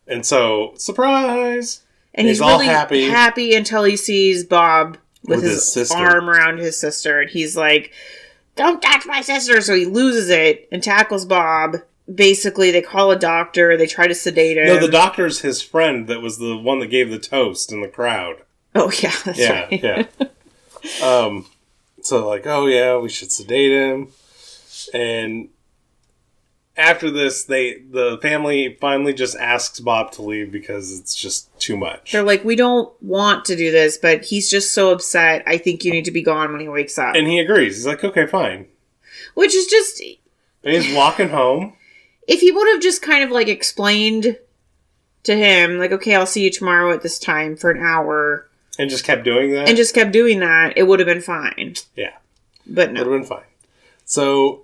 And so, surprise! And he's all really happy until he sees Bob with his sister. arm around his sister. And he's like, don't touch my sister! So he loses it and tackles Bob. Basically, they call a doctor. They try to sedate him. No, the doctor's his friend that was the one that gave the toast in the crowd. Oh, yeah, that's right. Yeah. So, like, oh, yeah, we should sedate him. And after this, the family finally just asks Bob to leave because it's just too much. They're like, we don't want to do this, but he's just so upset. I think you need to be gone when he wakes up. And he agrees. He's like, okay, fine. Which is just... And he's walking home. If he would have just kind of, like, explained to him, like, okay, I'll see you tomorrow at this time for an hour. And just kept doing that? It would have been fine. Yeah. But no. It would have been fine. So,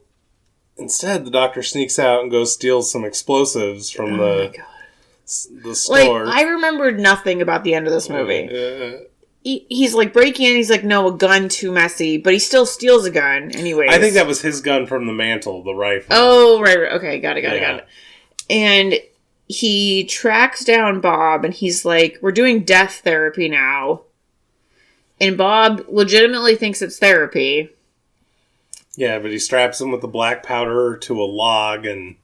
instead, the doctor sneaks out and goes steals some explosives from the store. Like, I remembered nothing about the end of this movie. he's like breaking in. He's like, no, a gun too messy, but he still steals a gun anyways. I think that was his gun from the mantle, the rifle. Oh, right. Okay, got it. And he tracks down Bob, and he's like, we're doing death therapy now. And Bob legitimately thinks it's therapy. Yeah, but he straps him with the black powder to a log and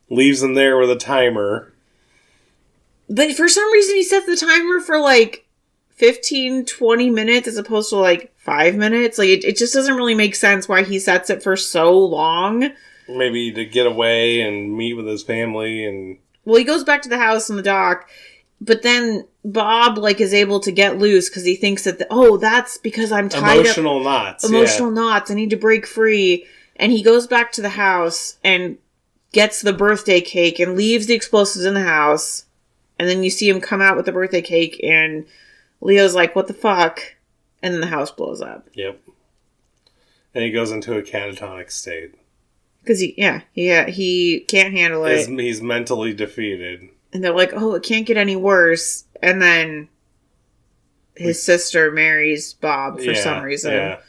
leaves him there with a timer. But for some reason, he sets the timer for like 15, 20 minutes as opposed to like 5 minutes. Like, it just doesn't really make sense why he sets it for so long. Maybe to get away and meet with his family and... Well, he goes back to the house on the dock, but then Bob, like, is able to get loose because he thinks that, that's because I'm tied Emotional knots. Emotional knots. I need to break free. And he goes back to the house and gets the birthday cake and leaves the explosives in the house. And then you see him come out with the birthday cake and Leo's like, what the fuck? And then the house blows up. Yep. And he goes into a catatonic state. Because he can't handle it. He's mentally defeated. And they're like, it can't get any worse. And then his sister marries Bob for some reason. Yeah.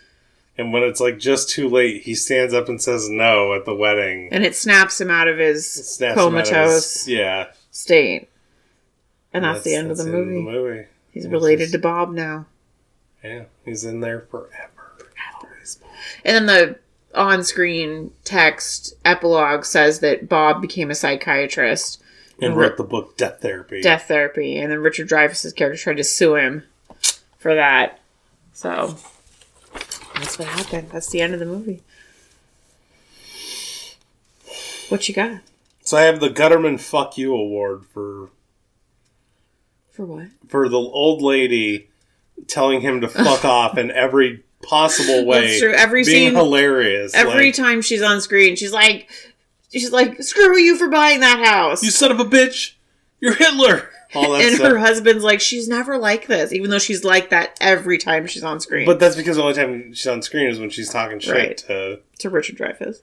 And when it's like just too late, he stands up and says no at the wedding. And it snaps him out of his comatose state. And that's the end of the movie. He's related to Bob now. Yeah, he's in there forever. And then the on-screen text epilogue says that Bob became a psychiatrist. And wrote the book Death Therapy. And then Richard Dreyfuss's character tried to sue him for that. So, that's what happened. That's the end of the movie. What you got? So I have the Gutterman Fuck You Award for... For what? For the old lady telling him to fuck off in every possible way. That's true. Every being scene, hilarious. Every time she's on screen, she's like, screw you for buying that house. You son of a bitch. You're Hitler. All that and stuff. Her husband's like, she's never like this, even though she's like that every time she's on screen. But that's because the only time she's on screen is when she's talking shit to Richard Dreyfuss.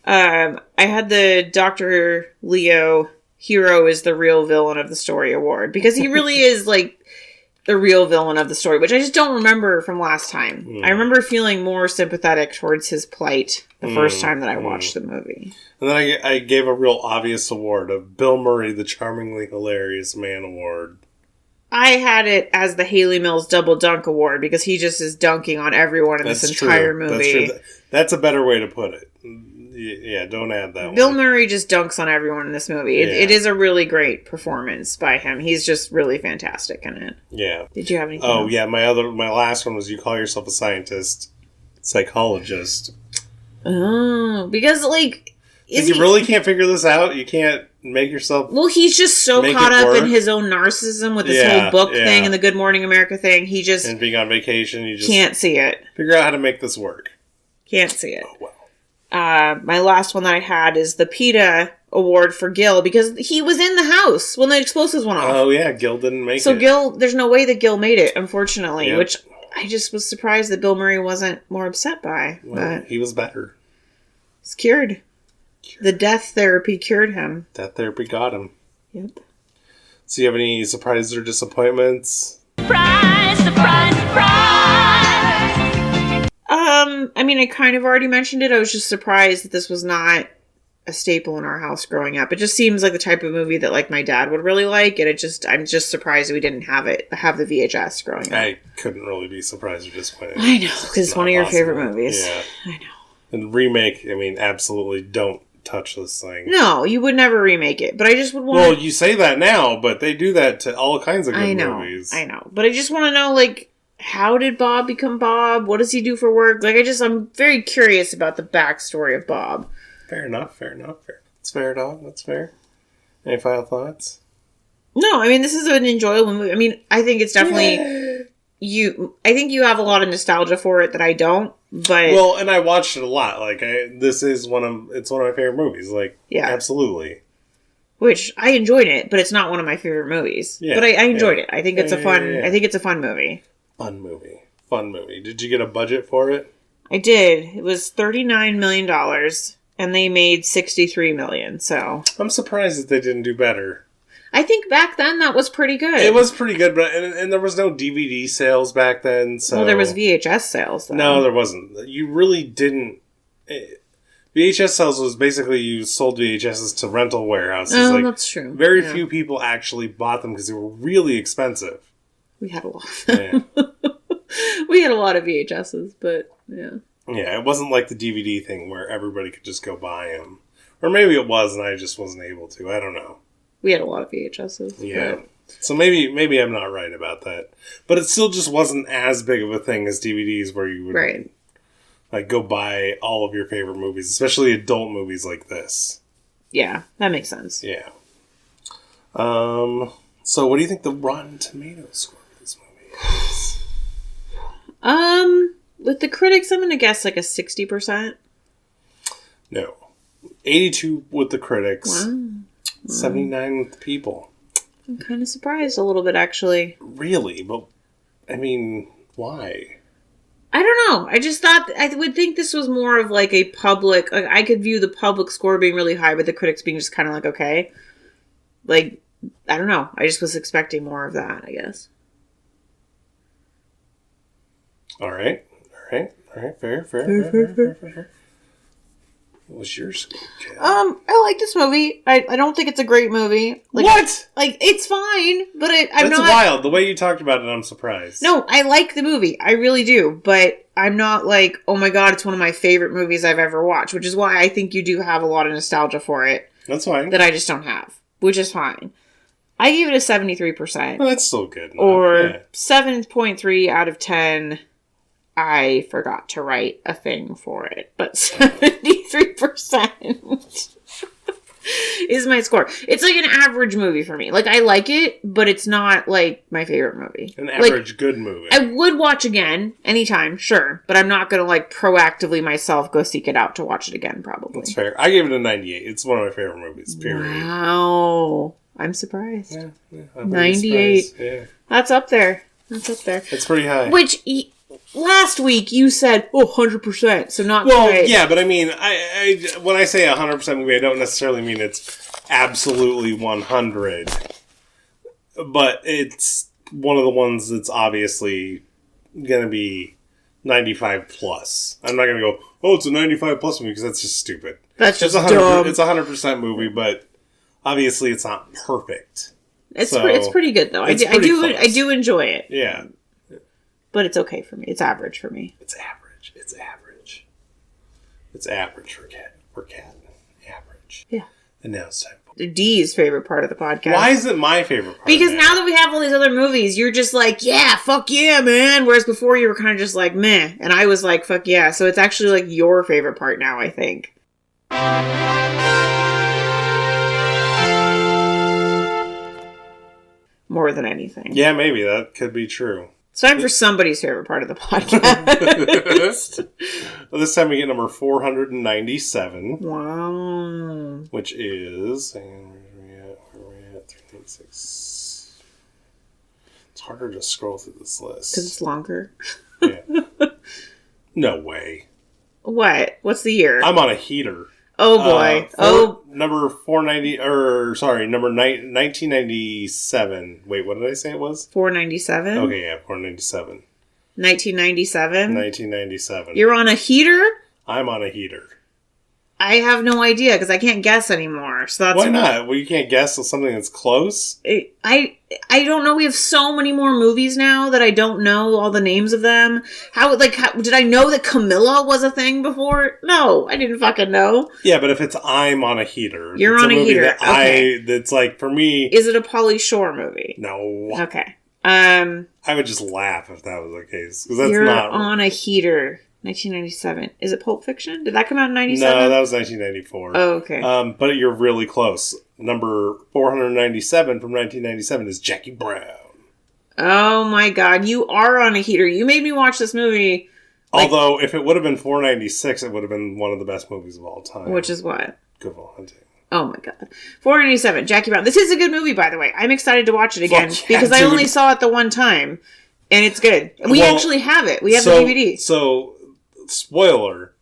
I had the Dr. Leo Hero is the real villain of the story award, because he really is like the real villain of the story, which I just don't remember from last time. I remember feeling more sympathetic towards his plight the first time that I watched the movie. And then I gave a real obvious award of Bill Murray, the Charmingly Hilarious Man Award. I had it as the Haley Mills Double Dunk Award, because he just is dunking on everyone in this entire movie. That's true. That's a better way to put it. Yeah, don't add that Bill Murray just dunks on everyone in this movie. It is a really great performance by him. He's just really fantastic in it. Yeah. Did you have anything else? Yeah, my last one was You Call Yourself a Scientist, Psychologist. Oh, because like... You really can't figure this out? You can't make yourself... Well, he's just so caught up in his own narcissism with this whole book thing and the Good Morning America thing. He just... And being on vacation, you just... Can't see it. Figure out how to make this work. Can't see it. Oh, well. My last one that I had is the PETA Award for Gil, because he was in the house when the explosives went off. Oh, yeah, Gil didn't make it. So Gil, there's no way that Gil made it, unfortunately, which I just was surprised that Bill Murray wasn't more upset by. Well, he was better. He's cured. The death therapy cured him. Death therapy got him. Yep. So you have any surprises or disappointments? Surprise, surprise, surprise! I mean, I kind of already mentioned it. I was just surprised that this was not a staple in our house growing up. It just seems like the type of movie that like my dad would really like, and I'm just surprised we didn't have the VHS growing up. I couldn't really be surprised or disappointed. I know, because it's one of your favorite movies. Yeah. I know. And remake, I mean, absolutely don't touch this thing. No, you would never remake it, but I just would want... Well, you say that now, but they do that to all kinds of good movies. I know, but I just want to know, like, how did Bob become Bob? What does he do for work? Like, I'm very curious about the backstory of Bob. Fair enough. It's fair, dog. That's fair. Any final thoughts? No, I mean, this is an enjoyable movie. I mean, I think it's definitely... I think you have a lot of nostalgia for it that I don't, but... Well, and I watched it a lot. Like, it's one of my favorite movies. Like, absolutely. Which, I enjoyed it, but it's not one of my favorite movies. Yeah, but I enjoyed it. I think it's a fun movie. Fun movie. Did you get a budget for it? I did. It was $39 million, and they made $63 million, so... I'm surprised that they didn't do better. I think back then that was pretty good. It was pretty good, but and there was no DVD sales back then. So well, there was VHS sales, though. No, there wasn't. You really didn't. VHS sales was basically you sold VHSs to rental warehouses. Oh, that's true. Very few people actually bought them because they were really expensive. We had a lot. Yeah. We had a lot of VHSs, but yeah. Yeah, it wasn't like the DVD thing where everybody could just go buy them. Or maybe it was and I just wasn't able to. I don't know. We had a lot of VHSs. Yeah. But... So maybe I'm not right about that. But it still just wasn't as big of a thing as DVDs where you would like go buy all of your favorite movies, especially adult movies like this. Yeah, that makes sense. Yeah. So what do you think the Rotten Tomatoes score for this movie is? With the critics, I'm gonna guess like a 60%. No. 82 with the critics. Wow. 79 with the people. I'm kind of surprised a little bit, actually. Really? But, I mean, why? I don't know. I just thought, I would think this was more of like a public, like I could view the public score being really high, but the critics being just kind of like, okay. Like, I don't know. I just was expecting more of that, I guess. All right. Fair. What was your score, Kat? I like this movie. I don't think it's a great movie. Like, what? Like, it's fine, but I'm That's not... wild. The way you talked about it, I'm surprised. No, I like the movie. I really do. But I'm not like, oh my god, it's one of my favorite movies I've ever watched. Which is why I think you do have a lot of nostalgia for it. That's fine. That I just don't have. Which is fine. I gave it a 73%. Well, that's still good. Or 7.3 out of 10. I forgot to write a thing for it. But 73% is my score. It's like an average movie for me. Like, I like it, but it's not like my favorite movie. An average good movie. I would watch again anytime, sure. But I'm not going to like proactively myself go seek it out to watch it again, probably. That's fair. I gave it a 98. It's one of my favorite movies, period. Wow. I'm surprised. Yeah, I'm 98. surprised. Yeah. That's up there. It's pretty high. Which... last week you said, 100%, so not well, quite. yeah, but I mean, I when I say 100% movie, I don't necessarily mean it's absolutely 100. But it's one of the ones that's obviously going to be 95 plus. I'm not going to go, it's a 95 plus movie, because that's just stupid. That's just dumb. It's a 100% movie, but obviously it's not perfect. It's pretty good, though. I do enjoy it. Yeah. But it's okay for me. It's average for me. It's average. It's average for Kat. Average. Yeah. And now it's time for Dee's favorite part of the podcast. Why is it my favorite part? Because now that we have all these other movies, you're just like, yeah, fuck yeah, man. Whereas before you were kind of just like, meh. And I was like, fuck yeah. So it's actually like your favorite part now, I think. More than anything. Yeah, maybe. That could be true. It's time for somebody's favorite part of the podcast. Well, this time we get number 497. Wow. Which is... Where are we at? 396. It's harder to scroll through this list. Because it's longer. Yeah. No way. What? What's the year? I'm on a heater. Oh, boy. Number 490... number 1997. Wait, what did I say it was? 497? Okay, yeah, 497. 1997? 1997. You're on a heater? I'm on a heater. I have no idea, because I can't guess anymore. So that's Why not? Well, you can't guess something that's close? I don't know. We have so many more movies now that I don't know all the names of them. How did I know that Camilla was a thing before? No, I didn't fucking know. Yeah, but if it's I'm on a heater. You're on a heater. Okay. That's like, for me... Is it a Pauly Shore movie? No. Okay. I would just laugh if that was the case. Because that's You're not... on a heater. 1997. Is it Pulp Fiction? Did that come out in 97? No, that was 1994. Oh, okay. But you're really close. Number 497 from 1997 is Jackie Brown. Oh my god, you are on a heater. You made me watch this movie. Although, if it would have been 496, it would have been one of the best movies of all time. Which is what? Good Will Hunting. Oh my god. 497, Jackie Brown. This is a good movie, by the way. I'm excited to watch it again. Yeah, because I only saw it the one time. And it's good. We actually have it. We have the DVD. So... Spoiler,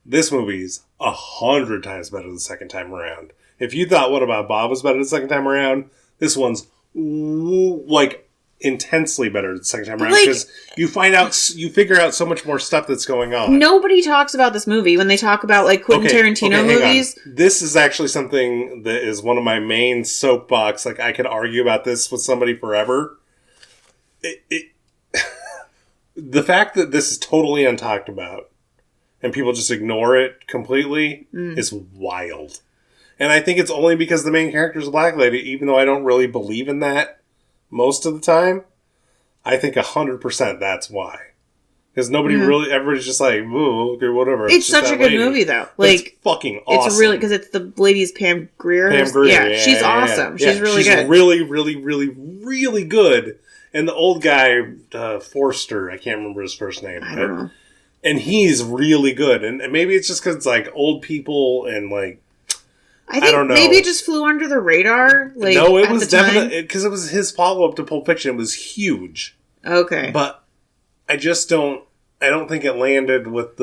this movie's 100 times better the second time around. If you thought What About Bob was better the second time around, this one's like intensely better the second time around like- because you figure out so much more stuff that's going on. Nobody talks about this movie when they talk about like Quentin Tarantino hang movies. on. This is actually something that is one of my main soapbox. Like I could argue about this with somebody forever. The fact that this is totally untalked about and people just ignore it completely is wild. And I think it's only because the main character is a black lady, even though I don't really believe in that most of the time. I think 100% that's why. Because everybody's just like, ooh, okay, whatever. It's such a good movie, though. But Like, it's fucking awesome. It's really, because it's the lady's Pam Grier. Pam Grier. Yeah, she's awesome. Yeah. She's really she's good. really, really, really, really good. And the old guy, Forster, I can't remember his first name. I don't know. And he's really good. And maybe it's just because it's like old people and like, I think don't know. maybe it just flew under the radar. Like, no, it at was the time. definitely, because it was his follow-up to Pulp Fiction. It was huge. Okay. But I don't think it landed with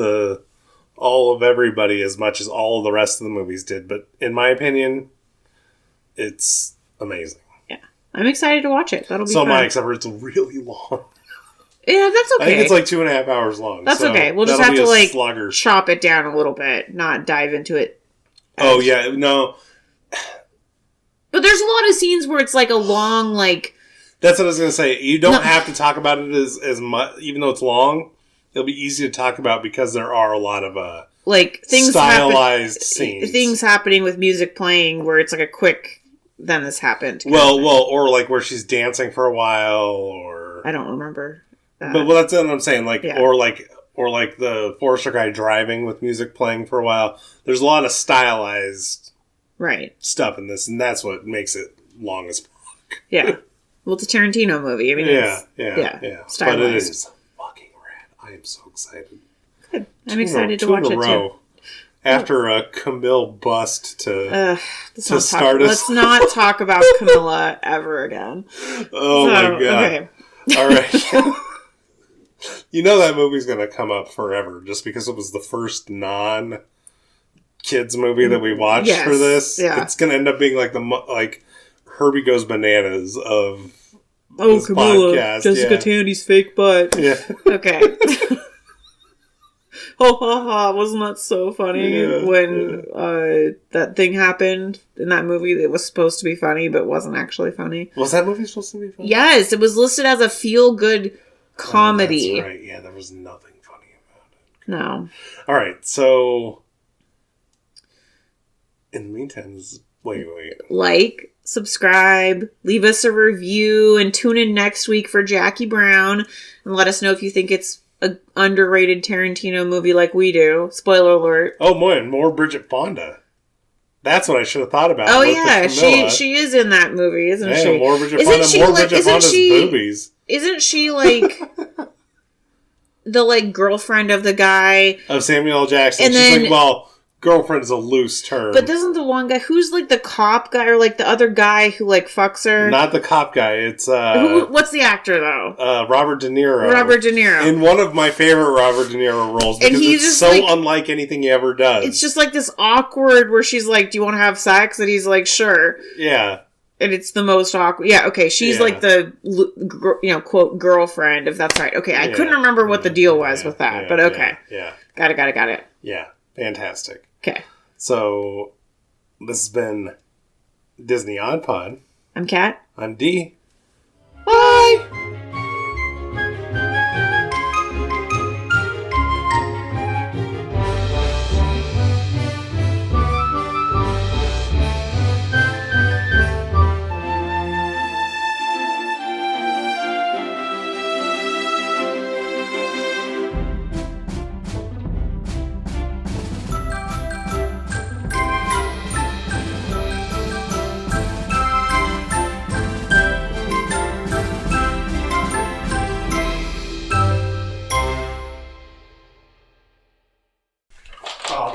all of everybody as much as all of the rest of the movies did. But in my opinion, it's amazing. Yeah. I'm excited to watch it. That'll be fun. Except for it's really long. Yeah, that's okay. I think it's like 2.5 hours long. That's so okay. We'll just that'll have be to a like slugger. chop it down a little bit, not dive into it. Oh, yeah. No. But there's a lot of scenes where it's like a long, like... That's what I was going to say. You don't have to talk about it as much, even though it's long. It'll be easy to talk about because there are a lot of like things stylized scenes. Things happening with music playing where it's like a quick, then this happened. Or like where she's dancing for a while, or... I don't remember. But that's what I'm saying. Like, yeah. or like the Forester guy driving with music playing for a while. There's a lot of stylized stuff in this, and that's what makes it long as fuck. Yeah. Well, it's a Tarantino movie. I mean, yeah. Stylized. But it is fucking rad. I am so excited. Good. I'm excited to watch it too. After a Camille bust to start us. Let's not talk about Camilla ever again. Oh my god. Okay. All right. You know that movie's going to come up forever just because it was the first non-kids movie that we watched for this. Yeah. It's going to end up being like Herbie Goes Bananas of this Camilla, podcast. Jessica Tandy's fake butt. Yeah. Okay. Oh, ha, ha. Wasn't that so funny when that thing happened in that movie that was supposed to be funny but wasn't actually funny? Was that movie supposed to be funny? Yes, it was listed as a feel-good comedy. Oh, that's right. Yeah, there was nothing funny about it. No. All right, so in the meantime, wait. Like, subscribe, leave us a review, and tune in next week for Jackie Brown, and let us know if you think it's an underrated Tarantino movie like we do. Spoiler alert. Oh, more Bridget Fonda. That's what I should have thought about. Oh, yeah, she is in that movie, isn't she? More Bridget Fonda, more Bridget Fonda's boobies. Isn't she, like, the, like, girlfriend of the guy? Of Samuel L. Jackson. And she's then, like, well, girlfriend is a loose term. But doesn't the one guy, who's, like, the cop guy, or, like, the other guy who, like, fucks her? Not the cop guy. It's, what's the actor, though? Robert De Niro. Robert De Niro. In one of my favorite Robert De Niro roles, because it's just so unlike anything he ever does. It's just, like, this awkward where she's like, do you want to have sex? And he's like, sure. Yeah. And it's the most awkward. Yeah, okay. She's like the, quote, girlfriend, if that's right. Okay, I couldn't remember what the deal was with that, but okay. Yeah. Got it. Yeah. Fantastic. Okay. So, this has been Disney Odd Pod. I'm Kat. I'm D. Bye!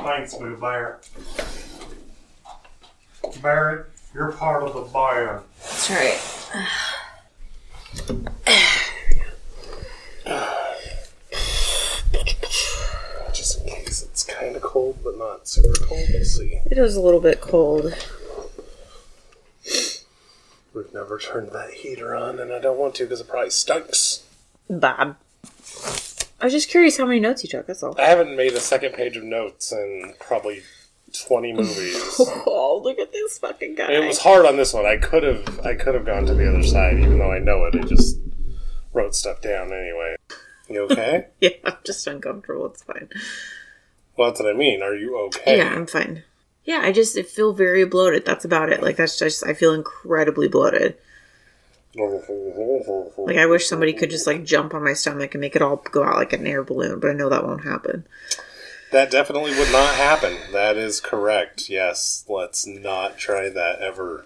Thanks, Boo Bear. Barrett, you're part of the band. That's right. Just in case it's kind of cold, but not super cold. We'll see. It was a little bit cold. We've never turned that heater on, and I don't want to because it probably stinks. Bob. I was just curious how many notes you took, that's all. I haven't made a second page of notes in probably 20 movies. Oh, look at this fucking guy. It was hard on this one. I could have gone to the other side, even though I know it. I just wrote stuff down anyway. You okay? Yeah, I'm just uncomfortable. It's fine. Well, that's what I mean. Are you okay? Yeah, I'm fine. Yeah, I feel very bloated. That's about it. Like, that's just, I feel incredibly bloated. Like, I wish somebody could just, like, jump on my stomach and make it all go out like an air balloon, but I know that won't happen. That definitely would not happen. That is correct. Yes, let's not try that ever.